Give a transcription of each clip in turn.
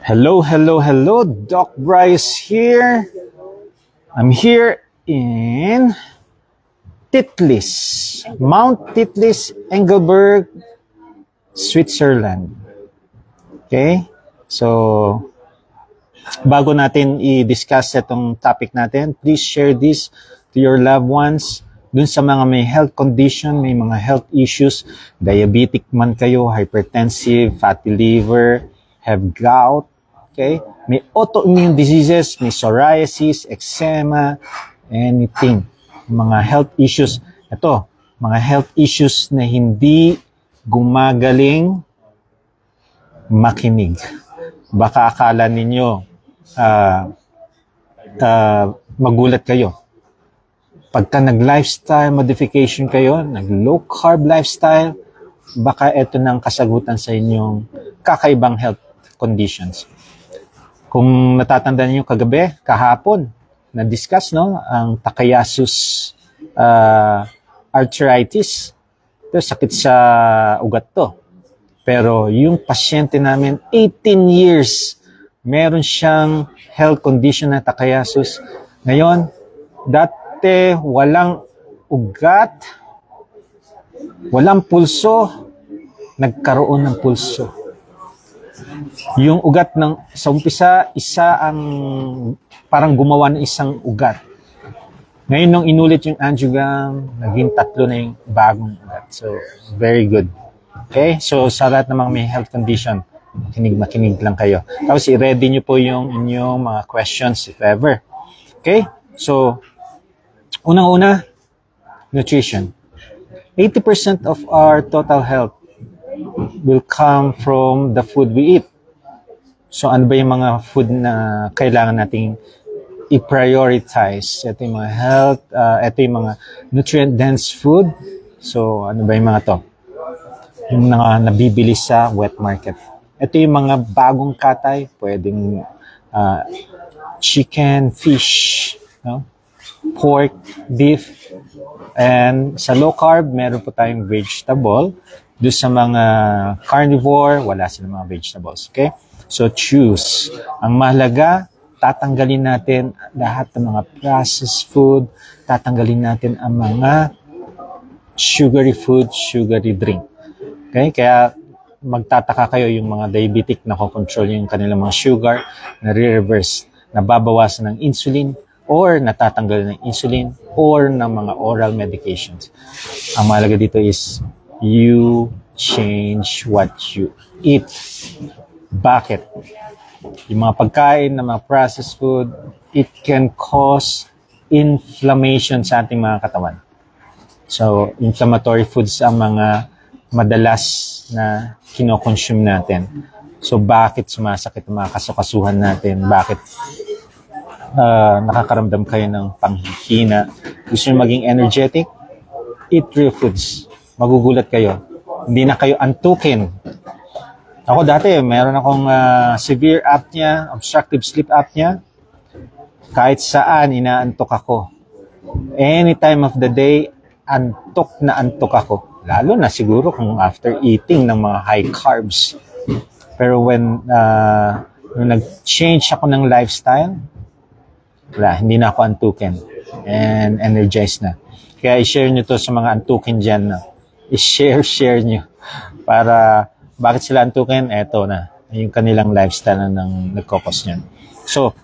Hello, hello, hello. Doc Bryce here. I'm here in Titlis, Mount Titlis, Engelberg, Switzerland. Okay? So, bago natin i-discuss itong topic natin, please share this to your loved ones. Dun sa mga may health condition, may mga health issues, diabetic man kayo, hypertensive, fatty liver, have gout, okay? May autoimmune diseases, may psoriasis, eczema, anything. Mga health issues. Ito, mga health issues na hindi gumagaling, makinig. Baka akala ninyo, magulat kayo. Pagka nag-lifestyle modification kayo, nag-low-carb lifestyle, baka ito nang kasagutan sa inyong kakaibang health conditions. Kung natatandaan niyo kagabi, kahapon, na-discuss no, ang Takayasus arthritis. Ito, sakit sa ugat to. Pero yung pasyente namin, 18 years, meron siyang health condition na Takayasus. Ngayon, walang ugat, walang pulso, nagkaroon ng pulso. Yung ugat sa umpisa, isa ang parang gumawa ng isang ugat. Ngayon nung inulit yung angiogram, naging 3 na yung bagong ugat. So, very good. Okay? So, sa lahat ng mga may health condition, makinig lang kayo. Tapos, i-ready nyo po yung inyong mga questions if ever. Okay? So, unang-una, nutrition. 80% of our total health will come from the food we eat. So, ano ba yung mga food na kailangan nating i-prioritize? Ito yung mga health, ito yung mga nutrient-dense food. So, ano ba yung mga to? Yung mga nabibili sa wet market. Ito yung mga bagong katay, pwedeng chicken, fish, no? Pork, beef, and sa low carb, meron po tayong vegetable. Doon sa mga carnivore, wala silang mga vegetables. Okay? So, choose. Ang mahalaga, tatanggalin natin lahat ng mga processed food, tatanggalin natin ang mga sugary food, sugary drink. Okay? Kaya, magtataka kayo yung mga diabetic na control yung kanilang mga sugar, na re-reverse, nababawasan ng insulin, or natatanggal ng insulin, or ng mga oral medications. Ang mahalaga dito is, you change what you eat. Bakit? Yung mga pagkain na mga processed food, it can cause inflammation sa ating mga katawan. So, inflammatory foods ang mga madalas na kinoconsume natin. So, bakit sumasakit ang mga kasukasuhan natin? Bakit nakakaramdam kayo ng panghihina? Gusto nyo maging energetic? Eat real foods. Magugulat kayo. Hindi na kayo antukin. Ako dati, meron akong severe apnea, obstructive sleep apnea. Kahit saan, inaantok ako. Any time of the day, antok na antok ako. Lalo na siguro kung after eating ng mga high carbs. Pero when nag-change ako ng lifestyle, wala, hindi na ako antukin. And energized na. Kaya i-share nyo to sa mga antukin dyan. I-share nyo. Para, bakit sila antukin? Eto na. Yung kanilang lifestyle na nagkokos nyan. So,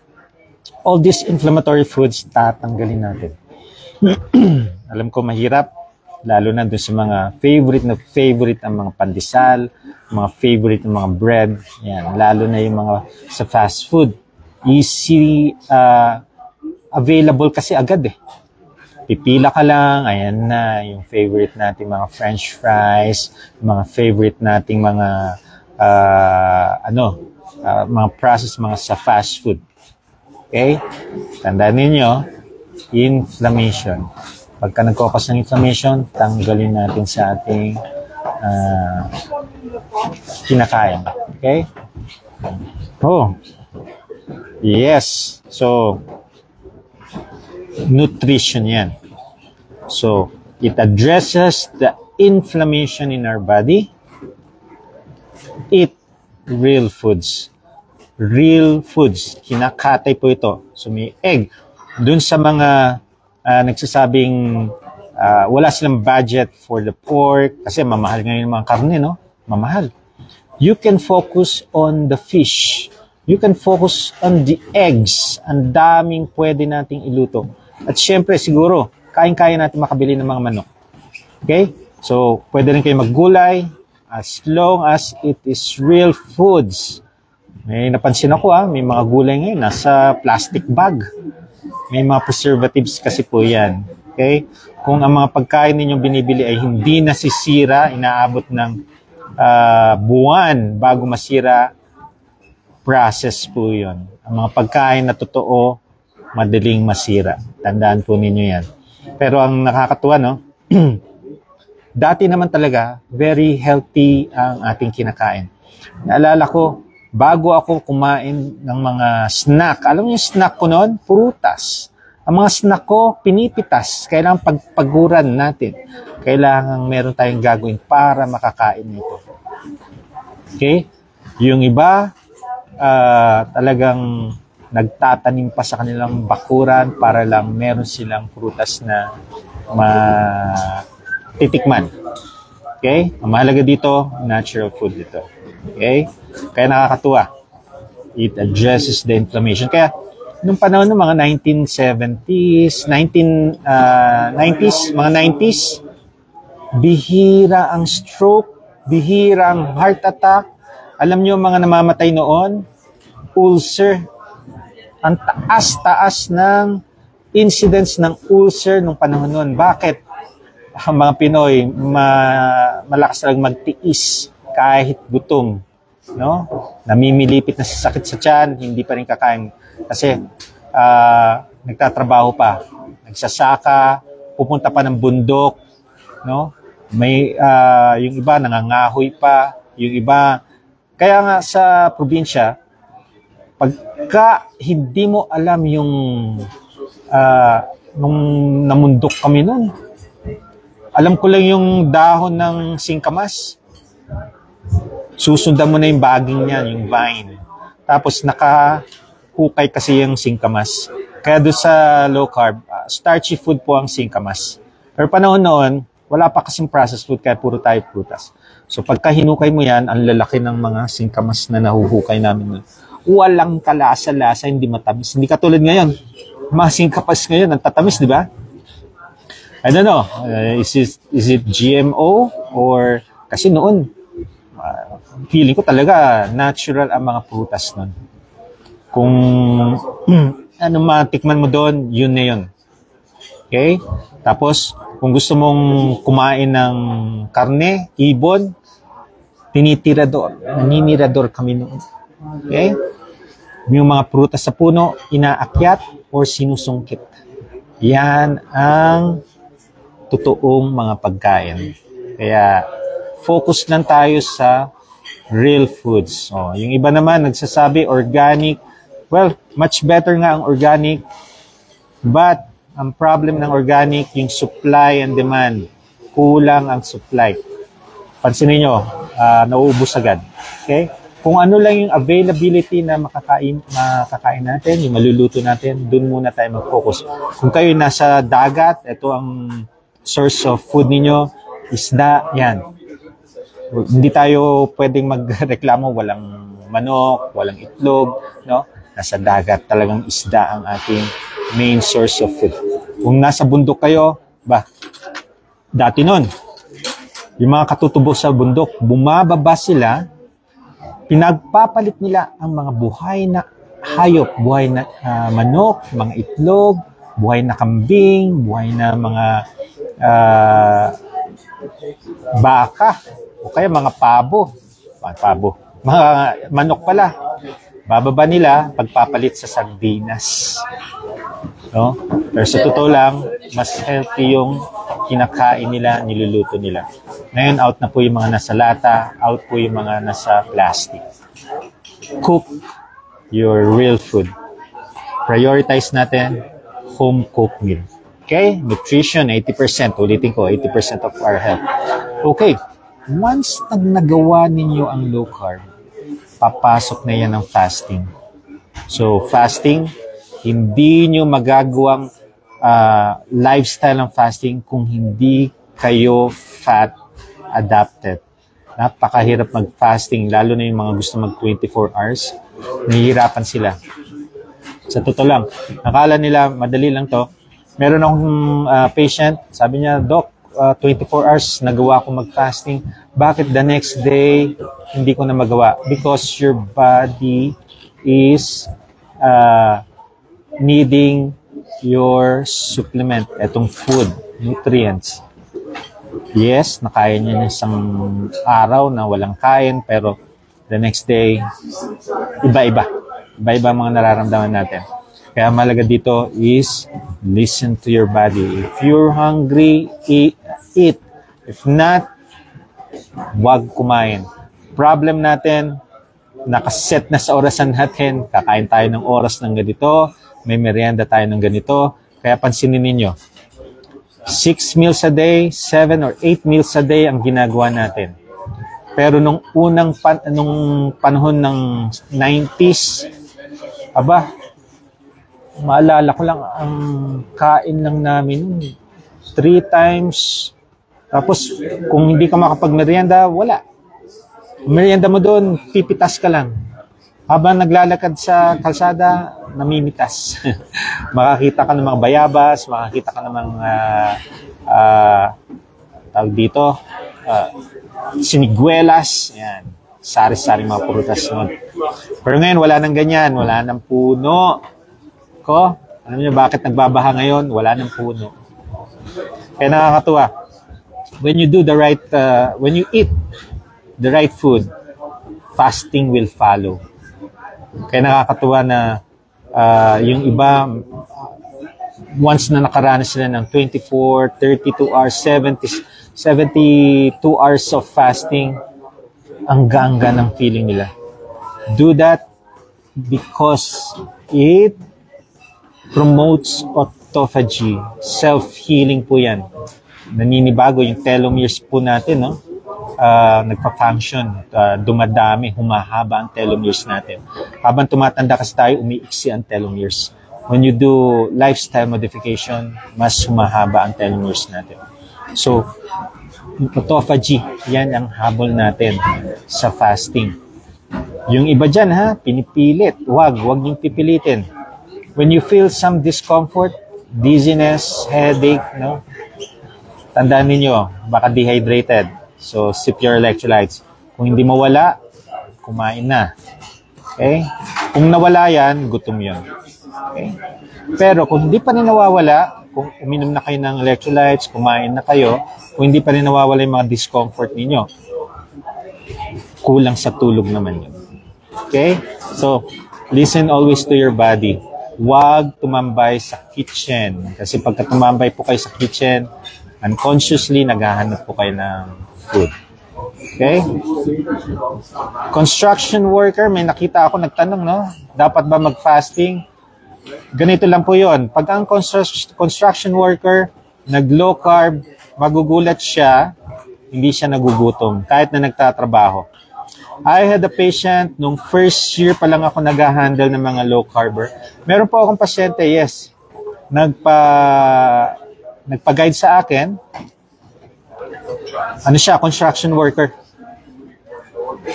all these inflammatory foods, tatanggalin natin. Alam ko mahirap. Lalo na dun sa mga favorite ang mga pandesal, mga favorite ng mga bread. Yan. Lalo na yung mga sa fast food. Easy, available kasi agad eh. Pipila ka lang, ayan na, yung favorite nating mga french fries, mga favorite nating mga, mga processed, mga sa fast food. Okay? Tandaan ninyo, inflammation. Pagka nagkokos ng inflammation, tanggalin natin sa ating kinakain. Okay? Oh. Yes. So, nutrition yan. So, it addresses the inflammation in our body. It real foods. Real foods. Kinakatay po ito. So may egg. Dun sa mga nagsasabing wala silang budget for the pork kasi mamahal ngayon yung mga karne, no? Mamahal. You can focus on the fish. You can focus on the eggs. Ang daming pwede nating iluto. At syempre, siguro, kaya natin makabili ng mga manok. Okay? So, pwede rin kayo maggulay as long as it is real foods. May napansin ako may mga gulay ngayon nasa plastic bag. May mga preservatives kasi po yan. Okay? Kung ang mga pagkain ninyong binibili ay hindi nasisira, inaabot ng buwan bago masira, process po yun. Ang mga pagkain na totoo, madaling masira. Tandaan po ninyo yan. Pero ang nakakatuwa, no? Dati naman talaga, very healthy ang ating kinakain. Naalala ko, bago ako kumain ng mga snack, alam niyo yung snack ko noon? Prutas. Ang mga snack ko, pinipitas. Kailangan pagpaguran natin. Kailangan meron tayong gagawin para makakain nito. Okay? Yung iba, talagang nagtatanim pa sa kanilang bakuran para lang meron silang prutas na titikman. Okay? Ang mahalaga dito, natural food dito. Okay? Kaya nakakatuwa. It addresses the inflammation. Kaya, nung panahon ng mga 1970s, 90s, mga 90s, bihira ang stroke, bihira ang heart attack. Alam nyo, mga namamatay noon, ulcer. Ang taas-taas ng incidence ng ulcer nung panahon noon. Bakit? Ang mga Pinoy, malakas lang magtiis kahit gutom. No? Namimilipit na sa sakit sa tiyan, hindi pa rin kakain. Kasi nagtatrabaho pa, nagsasaka, pupunta pa ng bundok, no? May yung iba nangangahoy pa, yung iba kaya nga sa probinsya, pagka hindi mo alam yung nung namundok kami noon, alam ko lang yung dahon ng singkamas. Susundan mo na yung baging niya, yung vine. Tapos nakahukay kasi yung singkamas. Kaya doon sa low carb, starchy food po ang singkamas. Pero panahon noon, wala pa kasing processed food kaya puro tayo prutas. So pagka hinukay mo yan, ang lalaki ng mga singkamas na nahuhukay namin. Walang kalasa-lasa, hindi matamis. Hindi katulad ngayon. Mga singkamas ngayon, ang tatamis, di ba? I don't know, is it GMO or kasi noon, feeling ko talaga natural ang mga prutas nun. Kung ano matikman mo doon, yun na yun. Okay? Tapos, kung gusto mong kumain ng karne, ibon, naninirador kami noon. Okay? Yung mga prutas sa puno, inaakyat or sinusungkit. Yan ang totoong mga pagkain. Kaya, focus lang tayo sa real foods. Yung iba naman, nagsasabi organic. Well, much better nga ang organic. But, ang problem ng organic, yung supply and demand. Kulang ang supply. Pansinin nyo, nauubos agad. Okay? Kung ano lang yung availability na makakain natin, yung maluluto natin, dun muna tayo mag-focus. Kung kayo nasa dagat, ito ang source of food ninyo, isda, yan. Hindi tayo pwedeng magreklamo, walang manok, walang itlog, no? Nasa dagat, talagang isda ang ating main source of food. Kung nasa bundok kayo, dati nun, yung mga katutubo sa bundok, bumababa sila, pinagpapalit nila ang mga buhay na hayop, buhay na manok, mga itlog, buhay na kambing, buhay na mga baka, o kaya mga pabo, mga manok pala. Bababa nila, pagpapalit sa sardinas. No? Pero sa totoo lang, mas healthy yung kinakain nila, niluluto nila. Ngayon, out na po yung mga nasa lata, out po yung mga nasa plastic. Cook your real food. Prioritize natin home-cooked meal. Okay? Nutrition, 80%. Ulitin ko, 80% of our health. Okay. Once nagawa ninyo ang low carb, papasok na yan ng fasting. So, fasting, hindi nyo magagawang lifestyle ng fasting kung hindi kayo fat adapted. Napakahirap mag-fasting, lalo na yung mga gusto mag 24 hours. Nahihirapan sila. Sa totoo lang, nakala nila, madali lang to. Meron akong patient, sabi niya, Doc, 24 hours nagawa ko mag-fasting. Bakit the next day hindi ko na magawa? Because your body is needing your supplement, etong food, nutrients. Yes, nakaya niya ng isang araw na walang kain, pero the next day, iba-iba. Iba-iba mga nararamdaman natin. Kaya malaga dito is listen to your body. If you're hungry, eat. If not, wag kumain. Problem natin, nakaset na sa orasan natin, kakain tayo ng oras ng ganito, may merienda tayo ng ganito. Kaya pansinin ninyo, 6 meals a day, 7 or 8 meals a day ang ginagawa natin. Pero nung nung panahon ng 90s, aba, maalala ko lang, ang kain lang namin 3 times. Tapos, kung hindi ka makapag-merienda, wala. Merienda mo doon, pipitas ka lang. Habang naglalakad sa kalsada, namimitas. Makakita ka ng mga bayabas, makakita ka ng mga tawag dito, siniguelas, yan. Sari-sari mga prutas nun. Pero ngayon, wala nang ganyan. Wala nang puno. Alam niyo bakit nagbabaha ngayon? Wala nang puno. Kaya nakakatuwa. When you do the right, when you eat the right food, fasting will follow. Kaya nakakatuwa na yung iba, once na nakaranas sila ng 24, 32 hours, 72 hours of fasting, ang ganga ng feeling nila. Do that because it promotes autophagy. Self-healing po yan. Naninibago yung telomeres po natin, no? Nagpa-function, dumadami, humahaba ang telomeres natin. Habang tumatanda kasi tayo, umiiksi ang telomeres. When you do lifestyle modification, mas humahaba ang telomeres natin. So, autophagy, yan ang habol natin sa fasting. Yung iba dyan, pinipilit. Wag yung pipilitin. When you feel some discomfort, dizziness, headache, no? Tandaan ninyo, baka dehydrated. So, sip your electrolytes. Kung hindi mawala, kumain na. Okay? Kung nawala yan, gutom yun. Okay? Pero kung hindi pa rin nawawala, kung uminom na kayo ng electrolytes, kumain na kayo, kung hindi pa rin nawawala yung mga discomfort ninyo, kulang sa tulog naman yun. Okay? So, listen always to your body. Huwag tumambay sa kitchen. Kasi pagka tumambay po kayo sa kitchen, unconsciously, naghahanap po kayo ng food. Okay? Construction worker, may nakita ako nagtanong, no? Dapat ba mag-fasting? Ganito lang po yun. Pag ang construction worker, nag-low carb, magugulat siya, hindi siya nagugutom, kahit na nagtatrabaho. I had a patient, nung first year pa lang ako nag-handle ng mga low carber. Meron po akong pasyente, yes, nagpa-guide sa akin. Ano siya? Construction worker.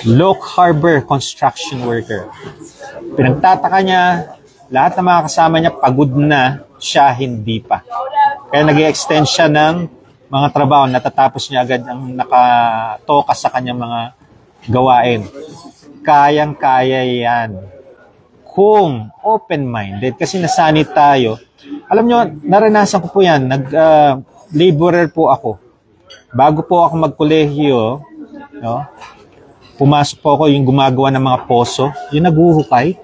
Low carber construction worker. Pinagtataka niya, lahat ng mga kasama niya pagod na, siya hindi pa. Kaya nag-extend siya ng mga trabaho, natatapos niya agad ang nakatoka sa kanyang mga gawain. Kayang-kaya yan. Kung open-minded, kasi nasanit tayo. Alam nyo, naranasan ko po yan. Nag-laborer po ako. Bago po ako magkolehiyo, no, pumasok po ako yung gumagawa ng mga poso, yung naghuhukay.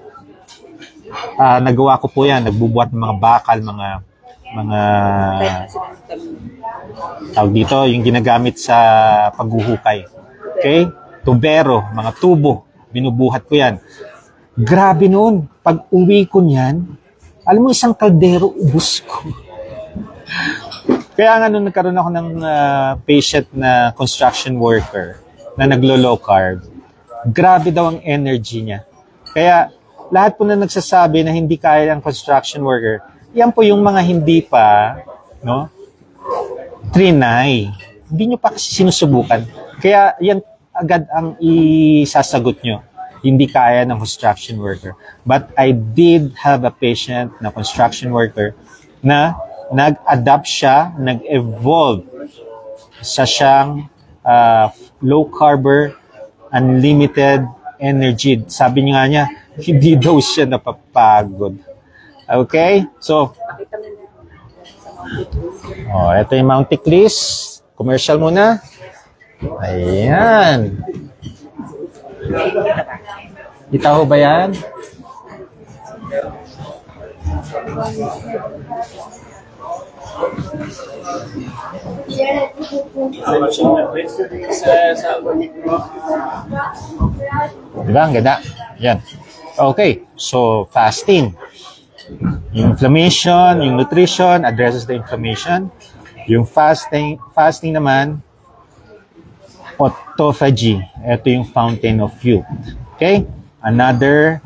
Nagawa ko po yan. Nagbubuhat ng mga bakal, mga tawag dito, yung ginagamit sa paghuhukay. Okay? Tubero, mga tubo, binubuhat ko yan. Grabe noon. Pag uwi ko niyan, alam mo, isang kaldero, ubus ko. Kaya nga nung nagkaroon ako ng patient na construction worker na naglo-low carb, grabe daw ang energy niya. Kaya lahat po na nagsasabi na hindi kaya ang construction worker, yan po yung mga hindi pa, no, trinay. Hindi nyo pa kasi sinusubukan. Kaya yan agad ang isasagot nyo. Hindi kaya ng construction worker. But I did have a patient na construction worker na nag-adapt siya, nag-evolve sa siyang low carb, unlimited energy. Sabi niya, hindi daw siya napapagod. Okay? So, ito yung Mount Tiklis. Commercial muna. Ayan. Kita ho ba yan? Diba? Ang ganda. Yan. Okay. So, fasting. Yung inflammation, yung nutrition addresses the inflammation. Yung fasting naman, autophagy. Ito yung fountain of youth. Okay? Another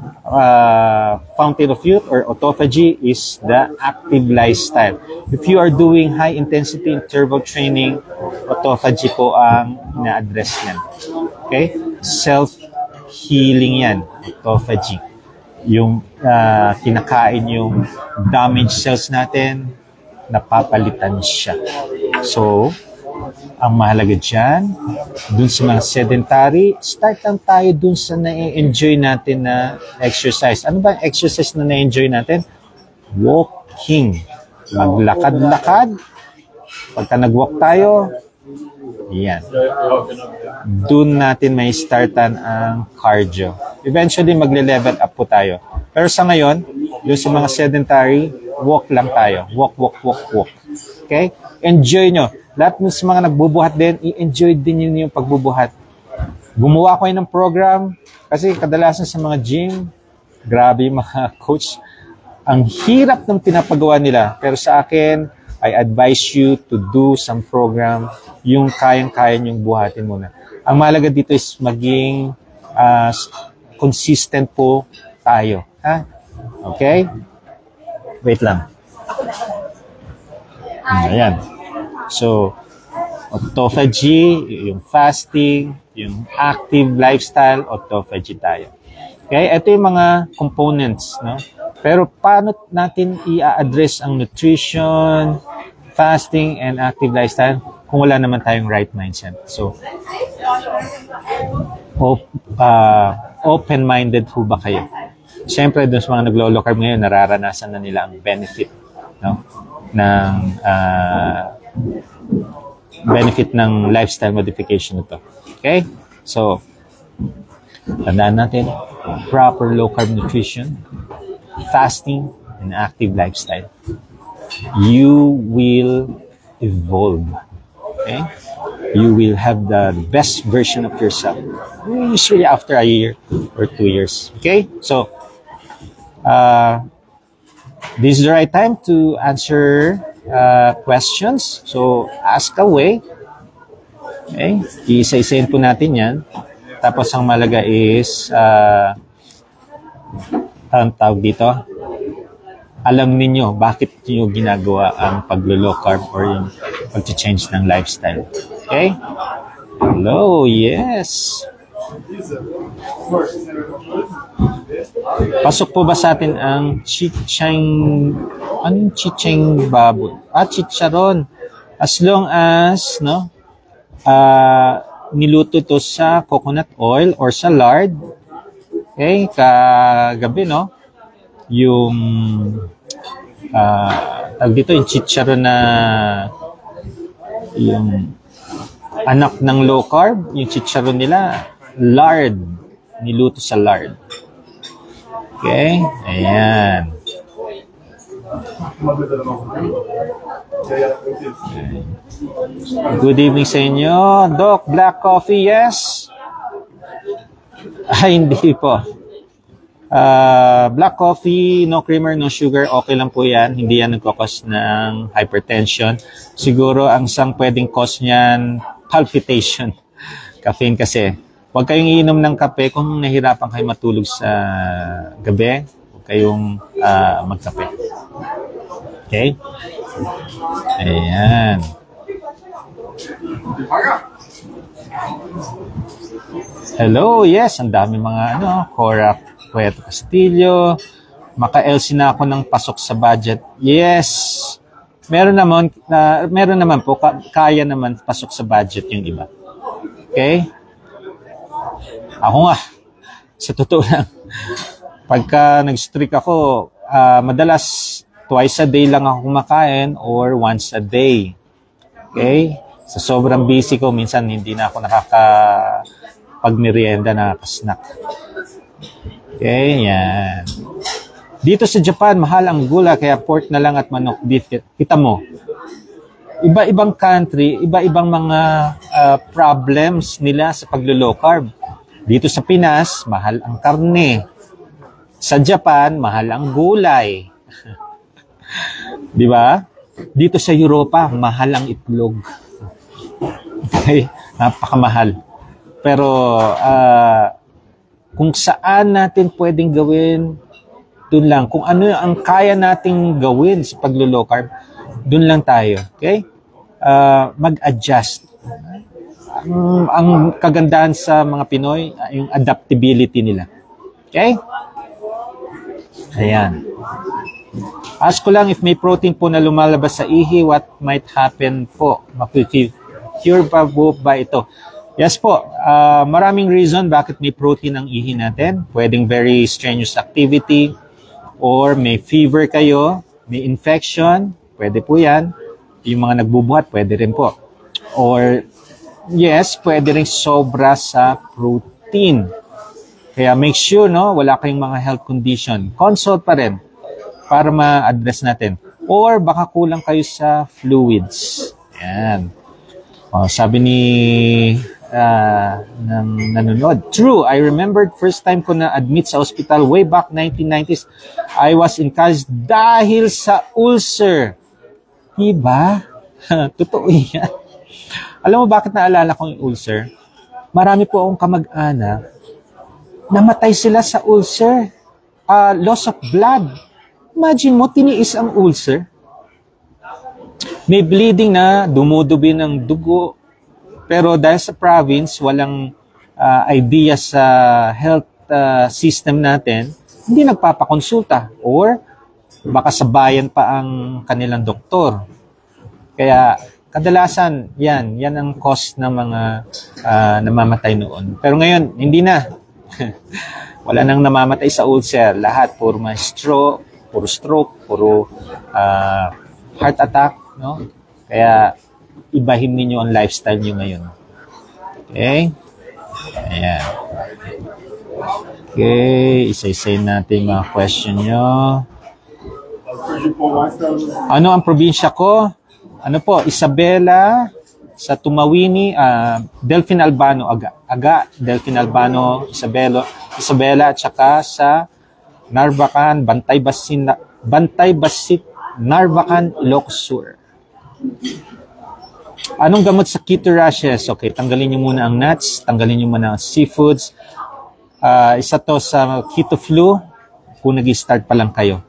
fountain of youth or autophagy is the active lifestyle. If you are doing high-intensity interval training, autophagy po ang ina-address yan. Okay? Self-healing yan, autophagy. Yung kinakain yung damaged cells natin, napapalitan siya. So, ang mahalaga dyan, dun sa mga sedentary, start lang tayo dun sa na-enjoy natin na exercise. Ano ba ang exercise na na-enjoy natin? Walking. Maglakad-lakad. Pagka nag-walk tayo, yan. Dun natin may startan ang cardio. Eventually, magle-level up po tayo. Pero sa ngayon, dun sa mga sedentary, walk lang tayo. Walk. Okay? Enjoy nyo. Lahat ng mga nagbubuhat din, i-enjoy din yun yung pagbubuhat. Gumawa ko ng program, kasi kadalasan sa mga gym, grabe yung mga coach, ang hirap ng pinapagawa nila. Pero sa akin, I advise you to do some program, yung kayang-kaya nyong buhatin muna. Ang mahalaga dito is maging consistent po tayo. Ha? Okay? Wait lang. Ayan. So, autophagy, yung fasting, yung active lifestyle, autophagy tayo. Okay? Ito yung mga components, no? Pero paano natin i-address ang nutrition, fasting, and active lifestyle kung wala naman tayong right mindset? So, open-minded po ba kayo? Siyempre, dun sa mga naglo-low carb ngayon, nararanasan na nila ang benefit, no? Ng benefit ng lifestyle modification ito. Okay? So, tandaan natin, proper low carb nutrition, fasting, and active lifestyle. You will evolve. Okay? You will have the best version of yourself. Usually after a year or 2 years. Okay? So, this is the right time to answer questions. So, ask away. Okay? Isa-isayin po natin yan. Tapos, ang malaga is, ang tawag dito, alam ninyo bakit nyo ginagawa ang paglo-low carb or yung pag-change ng lifestyle. Okay? Hello, yes. Pasok po ba sa atin ang chicheng baboy? Chicharon. As long as, no, niluto to sa coconut oil or sa lard. Okay, kagabi, no, yung tawag dito, yung chicharon na yung anak ng low carb, yung chicharon nila, lard, niluto sa lard. Okay, ayan. Good evening sa inyo. Doc, black coffee, yes? Hindi po. Black coffee, no creamer, no sugar, okay lang po yan. Hindi yan nagkakos ng hypertension. Siguro ang isang pwedeng cause niyan, palpitation. Caffeine kasi. Huwag kayong iinom ng kape kung nahirapan kayo matulog sa gabi. Huwag kayong magkape. Okay? Ayan. Hello, yes, ang dami mga Cora Cueto Castillo. Maka-LC na ako ng pasok sa budget. Yes. Meron naman po, kaya naman pasok sa budget yung iba. Okay? Ako nga, sa totoo lang, pagka nag-strict ako, madalas twice a day lang ako kumakain or once a day. Okay? Sa sobrang busy ko, minsan hindi na ako nakakapag-merienda, nakaka-snack. Okay, yan. Dito sa Japan, mahal ang gula, kaya pork na lang at manok beef. Kita mo, iba-ibang country, iba-ibang mga problems nila sa paglo-low carb. Dito sa Pinas, mahal ang karne. Sa Japan, mahal ang gulay. Di ba? Dito sa Europa, mahal ang itlog. Okay? Napakamahal. Pero kung saan natin pwedeng gawin, dun lang. Kung ano ang kaya nating gawin sa paglo-low carb, dun lang tayo. Okay? Mag-adjust. Ang kagandahan sa mga Pinoy, yung adaptability nila. Okay? Ayan. Ask ko lang if may protein po na lumalabas sa ihi, what might happen po? Cure pa po ba ito? Yes po. Maraming reason bakit may protein ang ihi natin. Pwedeng very strenuous activity, or may fever kayo, may infection, pwede po yan. Yung mga nagbubuhat, pwede rin po. Or, yes, pwede rin sobra sa protein. Kaya make sure, wala kayong mga health condition. Consult pa rin para ma-address natin. Or baka kulang kayo sa fluids. Yan. Sabi ni ng nanonood. True, I remembered first time ko na admit sa hospital way back 1990s. I was in college dahil sa ulcer. Diba? Totoo yan. Alam mo bakit naalala ko yung ulcer? Marami po akong kamag-anak. Namatay sila sa ulcer. Loss of blood. Imagine mo, tiniis ang ulcer. May bleeding na, dumudubi ng dugo. Pero dahil sa province, walang idea sa health system natin, hindi nagpapakonsulta. Or baka sa bayan pa ang kanilang doktor. Kaya kadalasan, yan ang cause ng mga namamatay noon. Pero ngayon, hindi na. Wala nang namamatay sa ulcer. Lahat, puro stroke, puro heart attack. No? Kaya ibahin ninyo ang lifestyle nyo ngayon. Okay? Ayan. Okay, isa-isay natin mga question nyo. Ano ang probinsya ko? Ano po? Isabela, sa Tumawini, Delfin Albano, Aga, Delfin Albano, Isabela, at saka sa Narvacan, Bantay Basit, Narvacan, Ilocos Sur. Anong gamot sa keto rashes? Okay, tanggalin nyo muna ang nuts, tanggalin nyo muna ang seafoods. Isa to sa keto flu, kung nag-start pa lang kayo.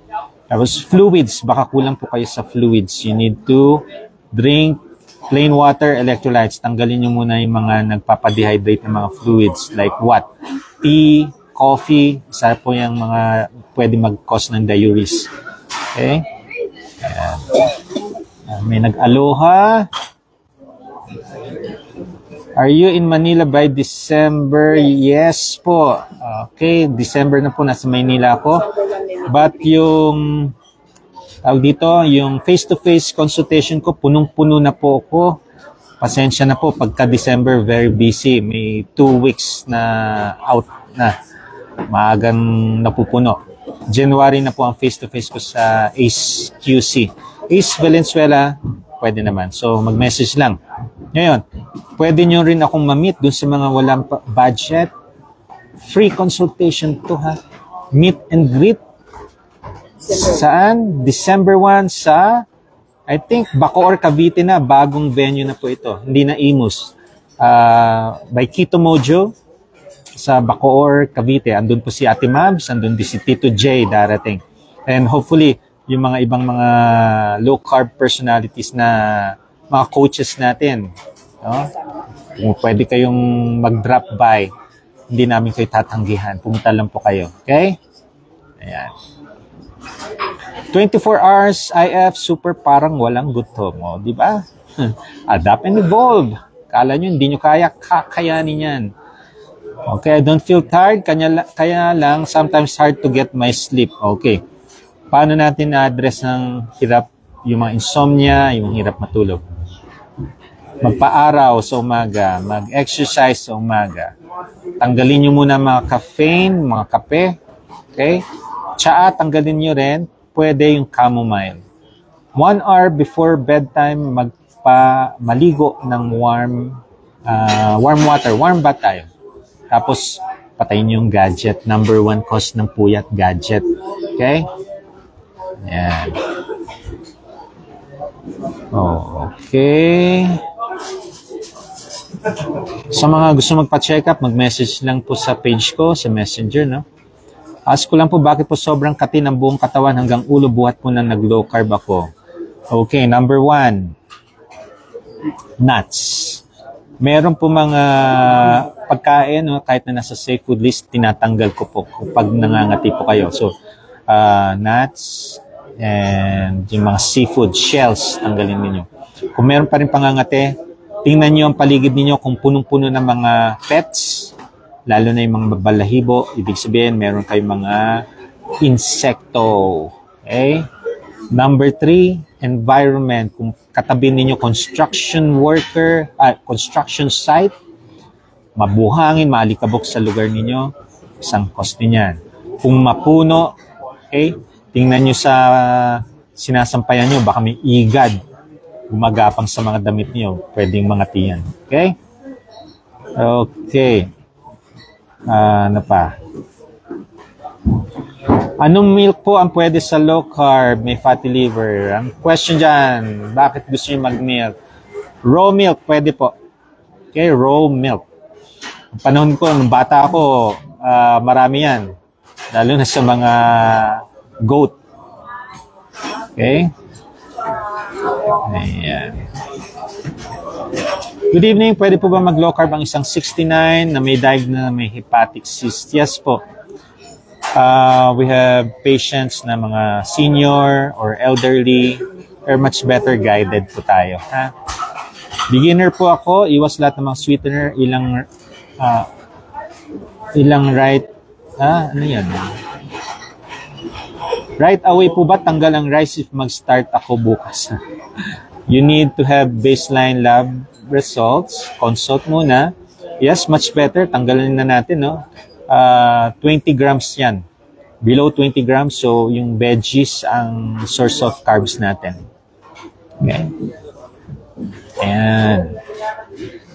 Tapos fluids, baka kulang po kayo sa fluids. You need to drink plain water, electrolytes. Tanggalin nyo muna yung mga nagpapadehydrate ng mga fluids. Like what? Tea, coffee, isa po yung mga pwede mag-cause ng diuresis. Okay? Ayan. May nag-aloha. Are you in Manila by December? Yes po. Okay, December na po, nasa Manila ako. But yung yung face-to-face consultation ko, punong-puno na po ako. Pasensya na po, pagka December, very busy. May 2 weeks na out na. Maagang napupuno. January na po ang face-to-face ko sa ACE QC. ACE Valenzuela, pwede naman. So, mag-message lang. Ngayon, pwede nyo rin akong ma-meet dun sa mga walang budget. Free consultation to ha. Meet and greet. Saan? December 1 sa, I think, Bacoor, Cavite na. Bagong venue na po ito. Hindi na Imus. By Keto Mojo. sa Bacoor, Cavite. Andun po si Ate Mabs, andun din si Tito J darating. And hopefully, yung mga ibang mga low-carb personalities na mga coaches natin. No? Kung pwede kayong mag-drop by, hindi namin kayo tatanggihan. Pumunta lang po kayo. Okay? Ayan. 24 hours IF, super parang walang gutom. O, di ba? Adapt and evolve. Kala nyo, hindi nyo kakayanin yan. Okay, I don't feel tired. Kaya lang, sometimes hard to get my sleep. Okay. Paano natin na-address ng hirap, yung mga insomnia, yung hirap matulog? Magpa-araw sa umaga, mag-exercise sa umaga. Tanggalin nyo muna mga caffeine, mga kape. Okay? Tsaa, tanggalin nyo rin. Pwede yung chamomile. 1 hour before bedtime, maligo ng warm water. Warm bath tayo. Tapos, patayin yung gadget. Number 1 cause ng puyat, gadget. Okay? Ayan. Okay. Sa mga gusto magpa-check up, mag-message lang po sa page ko, sa Messenger, no? Ask ko lang po, bakit po sobrang kati ng buong katawan hanggang ulo, buhat po na nag-low carb ako? Okay, number 1. Nuts. Meron po mga pagkain, no, kahit na nasa safe food list, tinatanggal ko po pag nangangati po kayo. So, nuts and yung mga seafood, shells, tanggalin ninyo. Kung meron pa rin pangangati, tingnan nyo ang paligid ninyo kung punong-puno ng mga pets, lalo na yung mga balahibo, ibig sabihin, meron kayong mga insekto. Okay? Number 3, environment. Kung katabi ninyo construction worker, construction site, mabuhangin, maalikabok sa lugar ninyo, isang cost niyan. Kung mapuno, okay, tingnan nyo sa sinasampayan nyo, baka may igad gumagapang sa mga damit nyo, pwedeng mga tiyan. Okay? Okay. Ano pa? Anong milk po ang pwede sa low carb, may fatty liver? Ang question dyan, bakit gusto nyo mag-milk? Raw milk, pwede po. Okay, raw milk. Ang panahon ko, nung bata ako, marami yan. Lalo na sa mga goat. Okay? Ayan. Good evening. Pwede po ba mag-low carb ang isang 69 na may diagnosed na may hepatic cyst? Yes po. We have patients na mga senior or elderly or much better guided po tayo. Ha? Beginner po ako. Iwas lahat ng mga sweetener. Ilang right. Ano yan? Right away po ba tanggal ang rice if mag-start ako bukas? You need to have baseline lab results. Consult muna. Yes, much better. Tanggalin na natin, no? 20 grams yan. Below 20 grams, so yung veggies ang source of carbs natin. Okay. Ayan.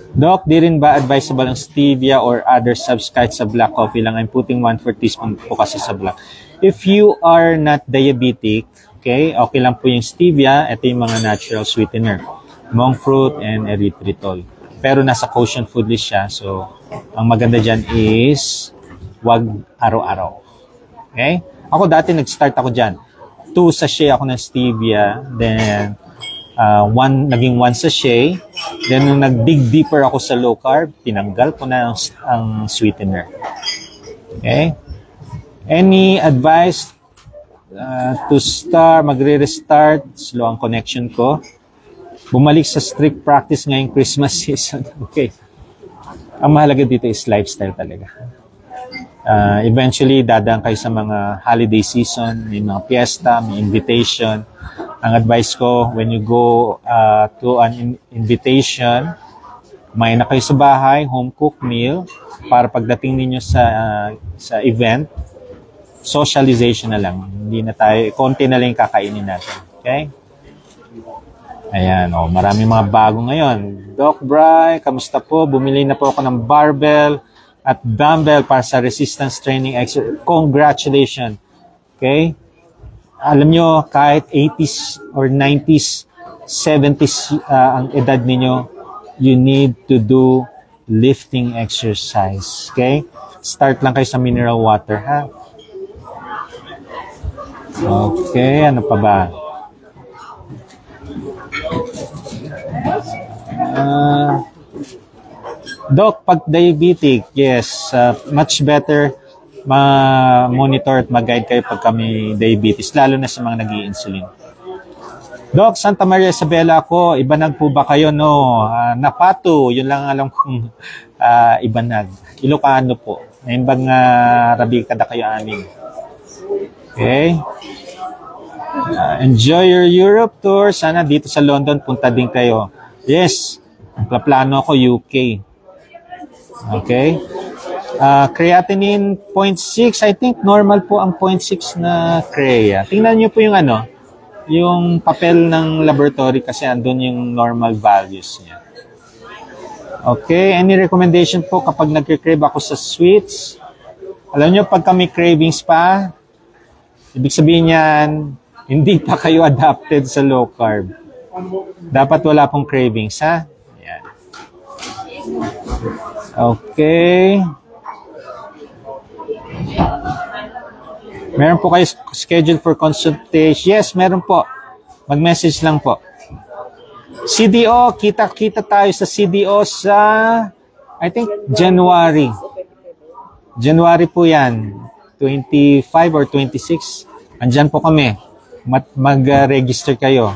Doc, di rin ba advisable ang stevia or other substitutes sa black coffee lang? I'm putting 1/4 teaspoon po kasi sa black. If you are not diabetic, okay lang po yung stevia. Ito yung mga natural sweetener. Monk fruit and erythritol. Pero nasa kosher food list siya. So, ang maganda dyan is wag araw-araw. Okay? Ako dati nag-start ako dyan. 2 sachet ako ng stevia. Then, naging 1 sachet. Then, nung nag-dig deeper ako sa low carb, tinanggal ko na ang sweetener. Okay? Any advice to magre-restart? Slow ang connection ko. Bumalik sa strict practice ngayong Christmas season. Okay. Ang mahalaga dito is lifestyle talaga. Eventually, dadaan kayo sa mga holiday season, may mga fiesta, may invitation. Ang advice ko, when you go to an invitation, kumain na kayo sa bahay, home-cooked meal, para pagdating ninyo sa event, socialization na lang. Hindi na tayo, konti na lang kakainin natin. Okay? Ayan, maraming mga bago ngayon. Doc Bry, kamusta po? Bumili na po ako ng barbell at dumbbell para sa resistance training exercise. Congratulations. Okay? Alam nyo, kahit 80s or 90s, 70s ang edad ninyo, you need to do lifting exercise. Okay? Start lang kayo sa mineral water, ha? Okay, ano pa ba? Doc, pag diabetic, yes, much better ma-monitor at mag-guide kayo pag kami diabetes, lalo na sa mga nag-i-insulin. Doc, Santa Maria Isabela ako, Ibanag po ba kayo, no? Napato, yun lang alam kong Ibanag. Ilocano po. Ngayon bang rabi kada kayo amin? Okay. Enjoy your Europe tour. Sana dito sa London, punta din kayo. Yes, ang plano ko UK. Okay. Creatinine 0.6. I think normal po ang 0.6 na crea. Tingnan niyo po yung yung papel ng laboratory kasi andun yung normal values niya. Okay, any recommendation po kapag nagki-crave ako sa sweets? Alam niyo, pag kami cravings pa, ibig sabihin yan, hindi pa kayo adapted sa low carb. Dapat wala pong cravings, ha? Yan. Okay. Meron po kayo schedule for consultation? Yes, meron po. Mag-message lang po. CDO, kita-kita tayo sa CDO sa, I think, January. January po yan. 25 or 26. Andyan po kami. Mag-register kayo.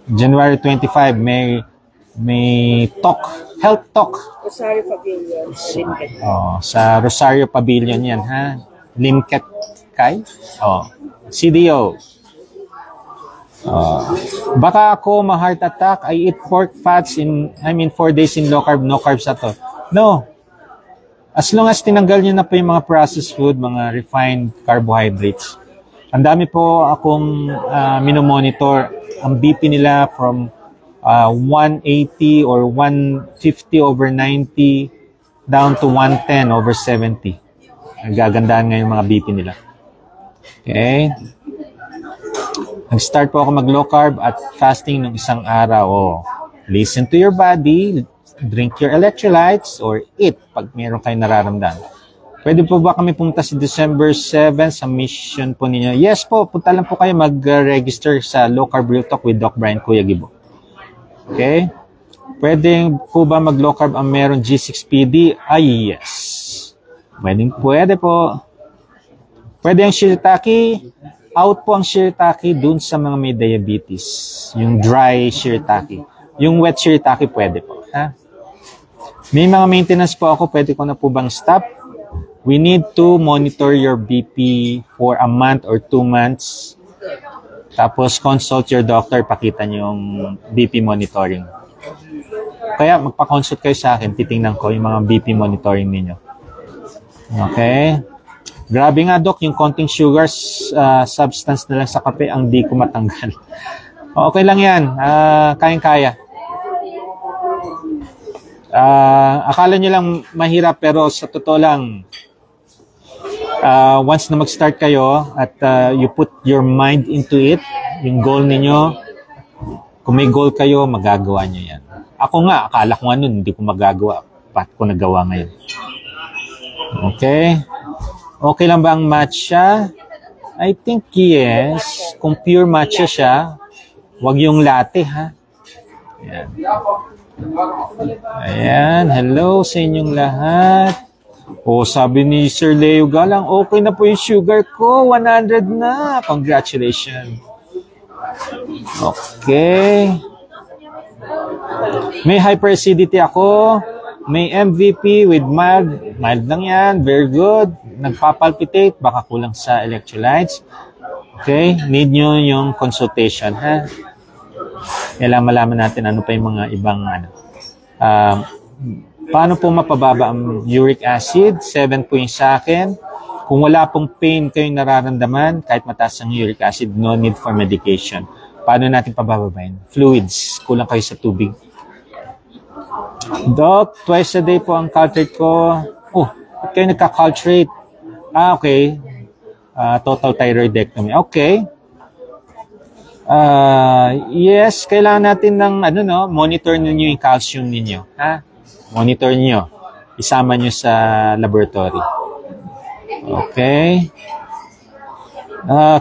January 25. May talk. Health talk. Rosario Pavilion. Sa Rosario Pavilion yan, ha? Limket Kai? CDO. Baka ako ma-heart attack. I eat pork fats 4 days in low carb, no carbs at all. No. As long as tinanggal nyo na po yung mga processed food, mga refined carbohydrates. Ang dami po akong minomonitor. Ang BP nila from 180 or 150 over 90 down to 110 over 70. Nagagandaan ngayon mga BP nila. Okay. Nag-start po ako mag-low carb at fasting ng isang araw. Listen to your body, drink your electrolytes, or eat pag meron kayong nararamdaman. Pwede po ba kami pumunta sa December 7 sa mission po ninyo? Yes po, punta lang po kayo mag-register sa Low Carb Real Talk with Doc Brian Kuya Gibo. Okay? Pwede po ba mag-low carb ang meron G6PD? Ay, yes. Pwede po. Pwede ang shiitake. Out po ang shiitake dun sa mga may diabetes. Yung dry shiitake. Yung wet shiitake pwede po. Ha? May mga maintenance po ako. Pwede ko na po bang stop? We need to monitor your BP for a month or 2 months. Tapos consult your doctor. Pakita niyo yung BP monitoring. Kaya magpa-consult kayo sa akin. Titingnan ko yung mga BP monitoring ninyo. Okay. Grabe nga, Doc, yung konting sugars, substance na lang sa kape, ang di ko matanggal. Okay lang yan. Kayang-kaya. Akala nyo lang mahirap, pero sa totoo lang, once na mag-start kayo at you put your mind into it, yung goal ninyo, kung may goal kayo, magagawa nyo yan. Ako nga, akala ko nga nun, hindi ko magagawa. Ba't ko nagawa ngayon? Okay. Okay lang ba ang matcha? I think yes. Kung pure matcha siya, wag yung latte, ha? Ayan. Ayan. Hello sa inyong lahat. Sabi ni Sir Leo Galang, okay na po yung sugar ko. 100 na. Congratulations. Okay. May hyperacidity ako. May MVP with mild. Mild lang yan. Very good. Nagpapalpitate. Baka kulang sa electrolytes. Okay. Need nyo yung consultation, ha? Kailangan malaman natin ano pa yung mga ibang paano po mapababa ang uric acid? 7 po yung sa akin. Kung wala pong pain kayong nararamdaman, kahit mataas ang uric acid, no need for medication. Paano natin pabababain? Fluids. Kulang kayo sa tubig. Doc, twice a day po ang culturate ko. Ba't kayo nagka-culturate? Okay. Total thyroidectomy. Okay. Yes, kailangan natin ng monitor ninyo yung calcium ninyo. Ha? Monitor niyo. isama nyo sa laboratory. Okay.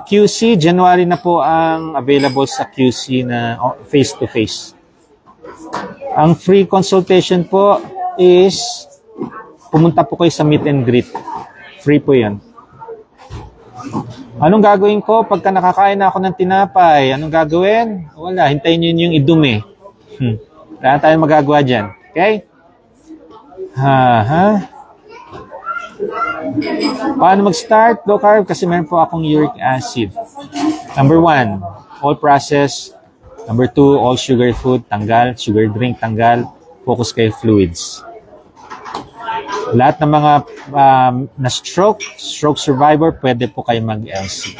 QC, January na po ang available sa QC na face-to-face. Ang free consultation po is pumunta po kayo sa meet and greet. Free po yan. Anong gagawin ko pagka nakakain na ako ng tinapay? Anong gagawin? Wala, hintayin nyo yung idumi. Wala tayong magagawa dyan. Okay? Paano mag-start? Low carb kasi meron po akong uric acid. Number 1, all processed. Number 2, all sugar food, tanggal. Sugar drink, tanggal. Focus kay fluids. Lahat ng mga na-stroke survivor, pwede po kayo mag-LC.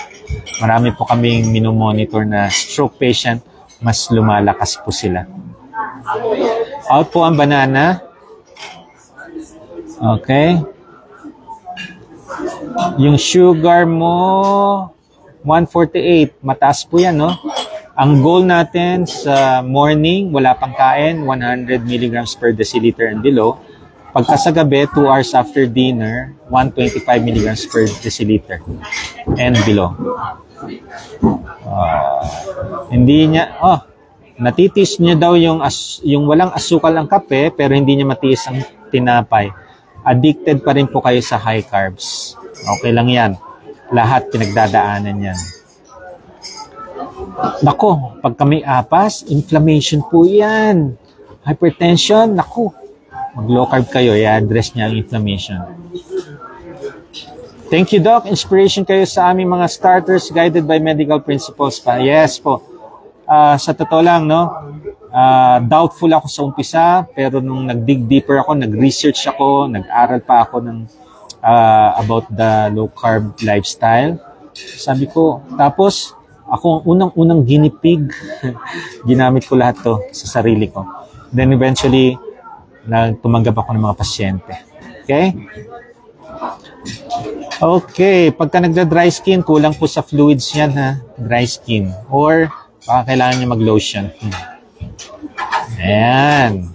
Marami po kaming minomonitor na stroke patient, mas lumalakas po sila. Out po ang banana. Okay. Yung sugar mo, 148. Mataas po yan, no? Ang goal natin sa morning, wala pang kain, 100 milligrams per deciliter and below. Pagka sa gabi, 2 hours after dinner, 125 milligrams per deciliter and below. Hindi niya, natitis niya daw yung walang asukal ang kape, pero hindi niya matiis ang tinapay. Addicted pa rin po kayo sa high carbs. Okay lang yan. Lahat pinagdadaanan yan. Nako, pag kami apas, inflammation po yan. Hypertension, nako. Mag-low carb kayo, i-address niya ang inflammation. Thank you, Doc. Inspiration kayo sa aming mga starters guided by medical principles pa. Yes po. Sa totoo lang, no? Doubtful ako sa umpisa, pero nung nag-dig deeper ako, nag-research ako, nag-aral pa ako ng about the low carb lifestyle. Sabi ko, tapos ako unang guinea pig, ginamit ko lahat to sa sarili ko. Then eventually, tumanggap ako ng mga pasyente. Okay? Okay, pagka nagda-dry skin, kulang po sa fluids yan, ha? Dry skin. Or, baka kailangan nyo mag-lotion. Ayan.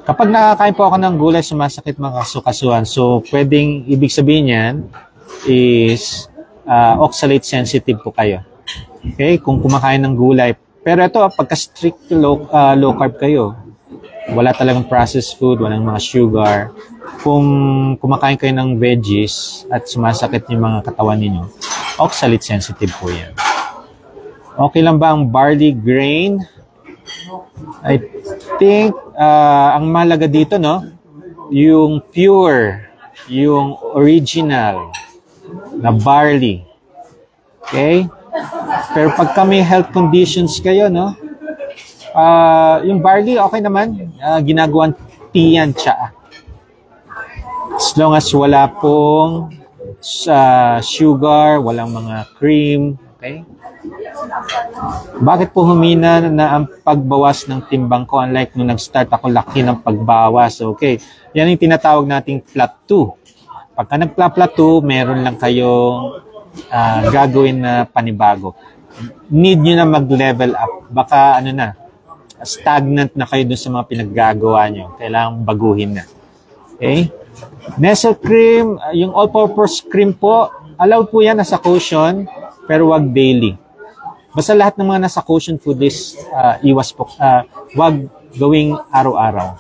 Kapag nakakain po ako ng gulay, sumasakit mga kasukasuan. So, pwedeng, ibig sabihin yan is oxalate sensitive po kayo. Okay? Kung kumakain ng gulay. Pero ito, pagka strict low carb kayo, wala talagang processed food, walang mga sugar. Kung kumakain kayo ng veggies at sumasakit yung mga katawan ninyo, oxalate sensitive po yan. Okay lang ba ang barley grain? I think ang mahalaga dito, no? Yung pure, yung original na barley. Okay? Pero pag may health conditions kayo, no? Yung barley, okay naman. Ginagawang tea yan, tsaa. As long as wala pong sugar, walang mga cream. Okay? Bakit po humina na ang pagbawas ng timbang ko? Unlike nung nag-start ako, laki ng pagbawas. Okay. Yan yung tinatawag nating plateau. Pagka nagpa-plateau, meron lang kayong gagawin na panibago. Need nyo na mag-level up. Baka stagnant na kayo dun sa mga pinaggagawa nyo. Kailangan baguhin na. Okay? Nestle cream, yung all-purpose cream po, allowed po yan nasa caution, pero wag daily. Basta lahat ng mga nasa caution food is iwas po. Wag gawing araw-araw.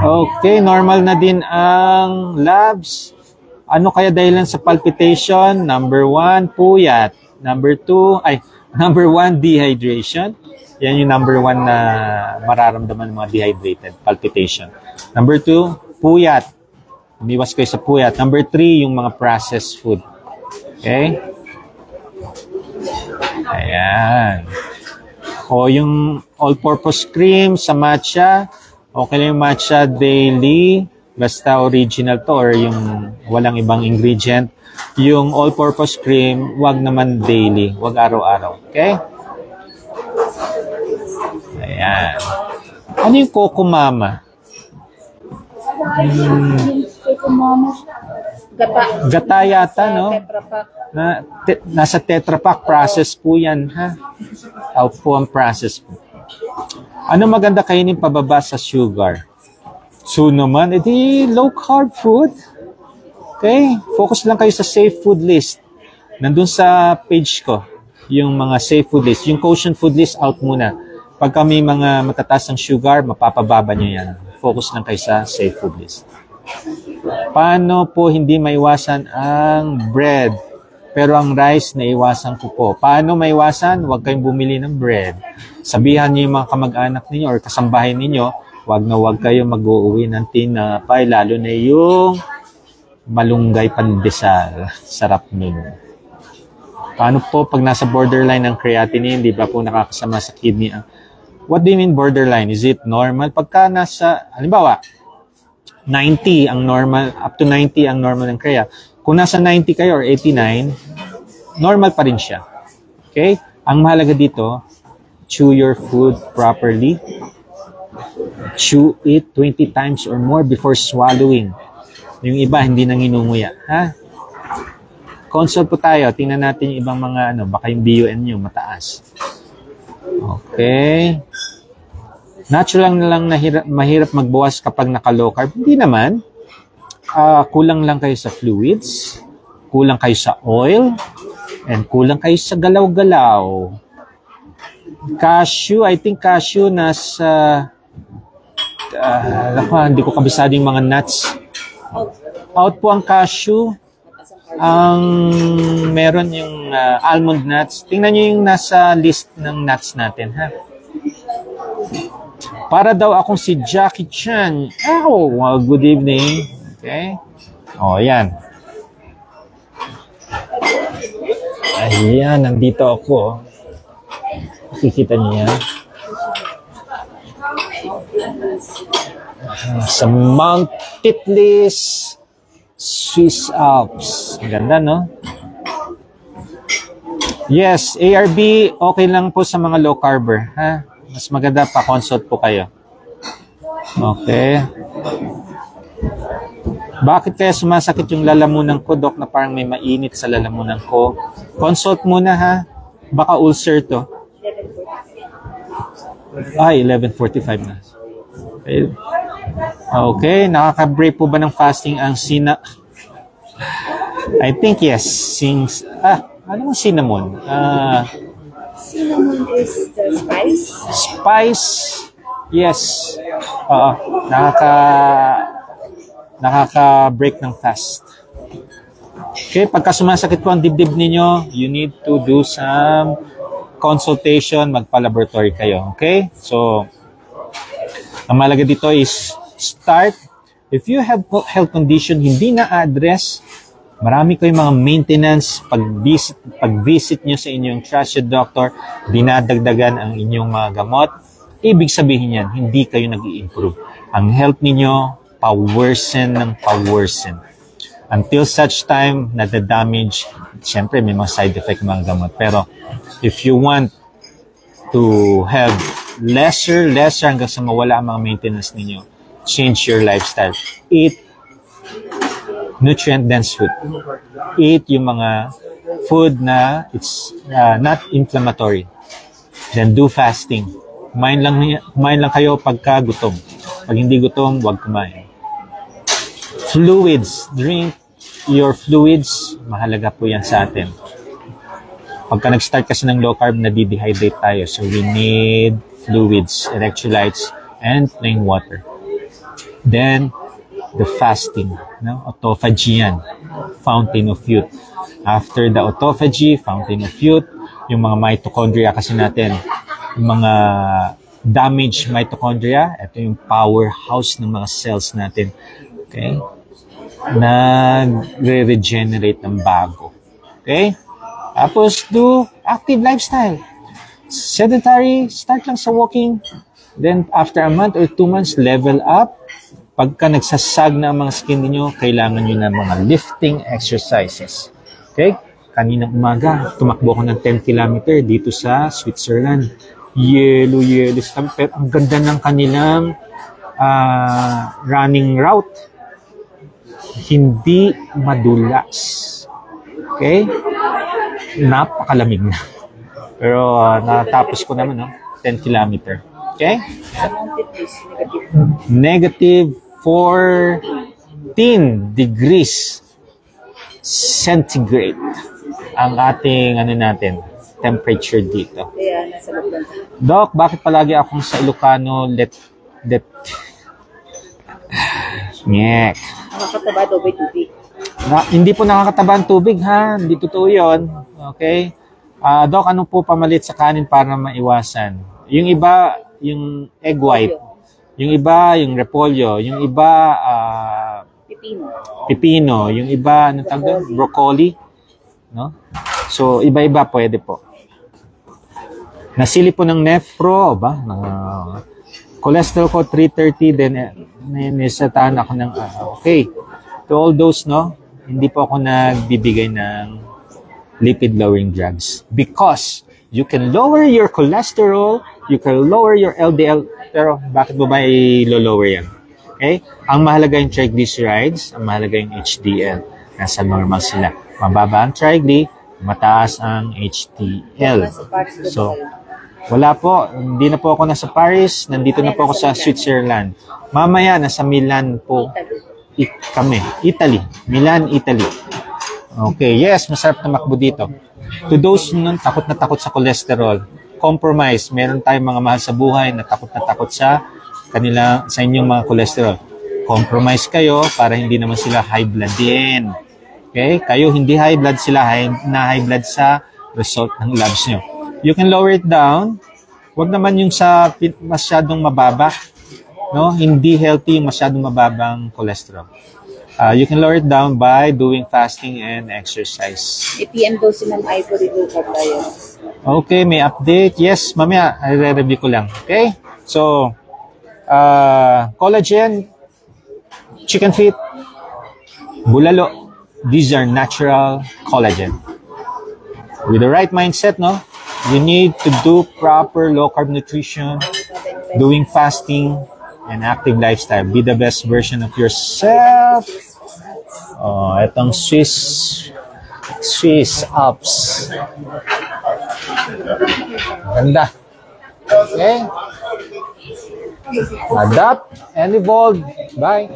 Okay, normal na din ang labs. Ano kaya dahilan sa palpitation? Number 1, puyat. Number 1, dehydration. Yan yung number 1 na mararamdaman ng mga dehydrated, palpitation. Number 2, puyat. Umiwas kayo sa puyat. Number 3, yung mga processed food. Okay? Ayan. O yung all-purpose cream sa matcha. Okay lang yung matcha daily. Basta original to or yung walang ibang ingredient. Yung all-purpose cream, wag naman daily. Wag araw-araw. Okay? Ayan. Ano yung Coco Mama? Coco Mama. Gata yata, no? Nasa Tetra Pak. Process po yan, ha? Out po ang process po. Ano maganda kainin pababa sa sugar? So naman, edi low carb food. Okay? Focus lang kayo sa safe food list. Nandun sa page ko, yung mga safe food list. Yung quotient food list, out muna. Pag kami mga matataas ng sugar, mapapababa nyo yan. Focus lang kayo sa safe food list. Paano po hindi maiwasan ang bread? Pero ang rice, naiwasan ko po. Paano maiwasan? Huwag kayong bumili ng bread. Sabihan niyo yung mga kamag-anak ninyo or kasambahay ninyo, huwag kayo mag-uuwi ng tinapay, lalo na yung malunggay pandesal. Sarap nun. Paano po pag nasa borderline ng creatinine, di ba po nakakasama sa kidney? What do you mean borderline? Is it normal? Pagka nasa, halimbawa, 90 ang normal, up to 90 ang normal ng krea. Kung nasa 90 kayo or 89, normal pa rin siya. Okay? Ang mahalaga dito, chew your food properly. Chew it 20 times or more before swallowing. Yung iba, hindi nang inunguya. Ha? Consult po tayo. Tingnan natin yung ibang mga, baka yung BUN nyo mataas. Okay. Natural lang mahirap magbawas kapag naka-low carb. Hindi naman. Kulang lang kayo sa fluids, kulang kayo sa oil, and kulang kayo sa galaw-galaw. Cashew, I think cashew nasa, hindi ko kabisado yung mga nuts. Out po ang cashew. Ang meron yung almond nuts. Tingnan nyo yung nasa list ng nuts natin, ha? Para daw akong si Jackie Chan. Oh, good evening. Okay? O, yan. Ayan, nandito ako. Nakikita niyo yan? Sa Mount Titlis, Swiss Alps. Ang ganda, no? Yes, ARB, okay lang po sa mga low carber. Ha? Mas maganda pa, consult po kayo. Okay. Bakit kaya sumasakit yung lalamunan ko, Doc, na parang may mainit sa lalamunan ko? Consult muna, ha? Baka ulcer to. Ay, 11:45 na. Okay. Okay, nakaka-break po ba ng fasting ang I think yes. Ano ang cinnamon? Cinnamon is the spice? Spice, yes. Nakaka-break ng fast. Okay, pagka sumasakit po ang dibdib ninyo, you need to do some consultation, magpa-laboratory kayo. Okay? So, ang mahalaga dito is start. If you have health condition hindi na-address, marami kayong mga maintenance, pag-visit nyo sa inyong trusted doctor, dinadagdagan ang inyong mga gamot, ibig sabihin yan, hindi kayo nag-i-improve. Ang health ninyo, pa-worsen ng pa-worsen. Until such time, nada-damage, siyempre may mga side effect mga gamot. Pero if you want to have lesser hanggang sa mawala ang mga maintenance ninyo, change your lifestyle. Eat nutrient-dense food. Eat yung mga food na it's not inflammatory. Then do fasting. Kumain lang kayo pagka gutom. Pag hindi gutom, huwag kumain. Fluids. Drink your fluids. Mahalaga po yan sa atin. Pagka nag-start kasi ng low carb, nadi-dehydrate tayo. So we need fluids, electrolytes, and plain water. Then, the fasting, autophagy yan, fountain of youth. After the autophagy, fountain of youth, yung mga mitochondria kasi natin, yung mga damaged mitochondria, ito yung powerhouse ng mga cells natin. Okay? Nagre-regenerate ng bago. Okay? Tapos, do active lifestyle. Sedentary, start lang sa walking. Then, after a month or 2 months, level up. Pagka nagsasag na ang mga skin niyo, kailangan niyo ng mga lifting exercises. Okay? Kaninang umaga, tumakbo ko ng 10 kilometer dito sa Switzerland. Yellow. Pero ang ganda ng kanilang running route. Hindi madulas. Okay? Napakalamig na. Pero natapos ko naman, 10 kilometer. Okay? Sa mounted is Negative 14 degrees centigrade ang ating temperature dito. kaya nasa loob lang. Doc, bakit palagi akong sa Ilocano let Nyek. Nakakataba daw ba tubig? Hindi po nakakataba ang tubig, ha? Hindi totoo yun. Okay? Doc, ano po pamalit sa kanin para maiwasan? Yung iba, yung egg white. Yung iba, yung repolyo. Yung iba, pipino. Yung iba, ano tawag doon? Broccoli. No? So, iba-iba pwede po. Nasili po ng nephro, ba? Cholesterol ko 330, then nisatahan ako ng, okay. To all those, no? Hindi po ako nagbibigay ng lipid-lowering drugs. Because you can lower your cholesterol, you can lower your LDL, pero bakit mo ba i-lower yan? Okay? Ang mahalaga yung triglycerides, ang mahalaga yung HDL. Nasa normal sila. Mababa ang trigly, mataas ang HDL. So, wala po. Hindi na po ako nasa Paris. Nandito na po ako sa Switzerland. Mamaya, nasa Milan po kami. Italy. Milan, Italy. Okay. Yes, masarap na makbo dito. To those na takot sa cholesterol, compromise. Meron tayong mga mahal sa buhay na takot sa inyong mga cholesterol. Compromise kayo para hindi naman sila high blood din. Okay? Kayo hindi high blood, sila high blood sa result ng labs nyo. You can lower it down. Huwag naman yung sa masyadong mababa. No? Hindi healthy yung masyadong mababang cholesterol. You can lower it down by doing fasting and exercise. ATM daw si Ma'am Ivory low carb diet. Okay, may update. Yes, mamaya, i-review ko lang. Okay? So, collagen, chicken feet, bulalo. These are natural collagen. With the right mindset, no? You need to do proper low-carb nutrition, doing fasting, and active lifestyle. Be the best version of yourself. Oh, itong Swiss Alps. Ganda. Okay? Adapt and evolve. Bye.